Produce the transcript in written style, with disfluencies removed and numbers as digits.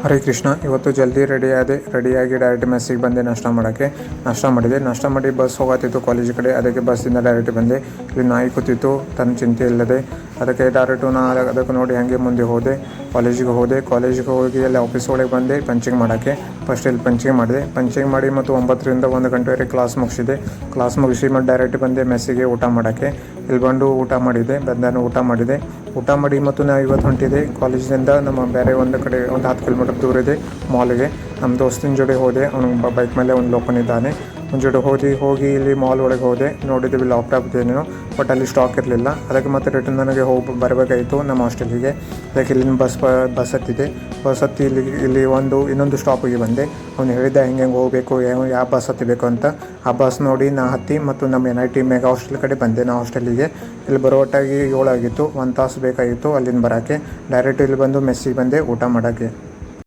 ಹರೇ ಕೃಷ್ಣ. ಇವತ್ತು ಜಲ್ದಿ ರೆಡಿಯಾಗಿ ಡೈರೆಕ್ಟ್ ಮೆಸ್ಸಿಗೆ ಬಂದೆ ನಾಷ್ಟ ಮಾಡೋಕ್ಕೆ. ನಾಷ್ಟ ಮಾಡಿ ಬಸ್ ಹೋಗತ್ತಿತ್ತು ಕಾಲೇಜ್ ಕಡೆ. ಅದಕ್ಕೆ ಬಸ್ಸಿಂದ ಡೈರೆಕ್ಟ್ ಬಂದೆ. ಇಲ್ಲಿ ನಾಯಿ ಕೂತಿತ್ತು ತನ್ನ ಚಿಂತೆ ಇಲ್ಲದೆ. ಅದಕ್ಕೆ ಡೈರೆಕ್ಟು ಅದಕ್ಕೆ ನೋಡಿ ಹಾಗೆ ಮುಂದೆ ಹೋದೆ. ಕಾಲೇಜಿಗೆ ಹೋಗಿ ಅಲ್ಲಿ ಆಫೀಸ್ ಒಳಗೆ ಬಂದೆ ಪಂಚಿಂಗ್ ಮಾಡೋಕ್ಕೆ. ಫಸ್ಟ್ ಇಲ್ಲಿ ಪಂಚಿಂಗ್ ಮಾಡಿ ಮತ್ತು 9 ರಿಂದ 1 ಗಂಟೆವರೆಗೆ ಕ್ಲಾಸ್ ಮುಗಿಸಿ ಮತ್ತು ಡೈರೆಕ್ಟ್ ಬಂದೆ ಮೆಸ್ಸಿಗೆ ಊಟ ಮಾಡೋಕ್ಕೆ. ಇಲ್ಲಿ ಬಂದು ಊಟ ಮಾಡಿ ಮತ್ತು ನಾವು ಇವತ್ತು ಹೊಂಟಿದೆ ಕಾಲೇಜಿನಿಂದ ನಮ್ಮ ಬೇರೆ ಒಂದು ಕಡೆ ಒಂದು 10 ಕಿಲೋಮೀಟರ್ ದೂರ ಇದೆ ಮಾಲ್ಗೆ. ನಮ್ಮ ದೋಸ್ತಿನ ಜೊತೆ ಹೋದೆ. ಅವನು ಬೈಕ್ ಮೇಲೆ ಒಂದು ಲೋಕನಿದ್ದಾನೆ. ಒಂದು ಜೊತೆ ಹೋಗಿ ಇಲ್ಲಿ ಮಾಲ್ ಒಳಗೆ ಹೋದೆ. ನೋಡಿದ್ದೀವಿ ಲ್ಯಾಪ್ಟಾಪ್ ಏನೇನೋ, ಬಟ್ ಅಲ್ಲಿ ಸ್ಟಾಕ್ ಇರಲಿಲ್ಲ. ಅದಕ್ಕೆ ಮತ್ತೆ ರಿಟರ್ನ್ ನನಗೆ ಬರಬೇಕಾಯಿತು ನಮ್ಮ ಹಾಸ್ಟೆಲಿಗೆ. ಅದಕ್ಕೆ ಇಲ್ಲಿನ ಬಸ್ ಹತ್ತಿ ಇಲ್ಲಿ ಇನ್ನೊಂದು ಸ್ಟಾಪಿಗೆ ಬಂದೆ. ಅವ್ನು ಹೇಳಿದ್ದ ಹೆಂಗೆ ಹೋಗಬೇಕು, ಯಾವ ಬಸ್ ಹತ್ತಬೇಕು ಅಂತ. ಆ ಬಸ್ ನೋಡಿ ನಾ ಹತ್ತಿ ಮತ್ತು ನಮ್ಮ NIT ಮೆಗಾ ಹಾಸ್ಟೆಲ್ ಕಡೆ ಬಂದೆ ನಾ ಹಾಸ್ಟೆಲಿಗೆ. ಇಲ್ಲಿ ಬರೋಟ್ಟಾಗಿ 7 ಆಗಿತ್ತು. 1 ತಾಸು ಬೇಕಾಗಿತ್ತು ಅಲ್ಲಿಂದ ಬರೋಕ್ಕೆ. ಡೈರೆಕ್ಟ್ ಇಲ್ಲಿ ಬಂದು ಮೆಸ್ಸಿಗೆ ಬಂದೆ ಊಟ ಮಾಡೋಕ್ಕೆ.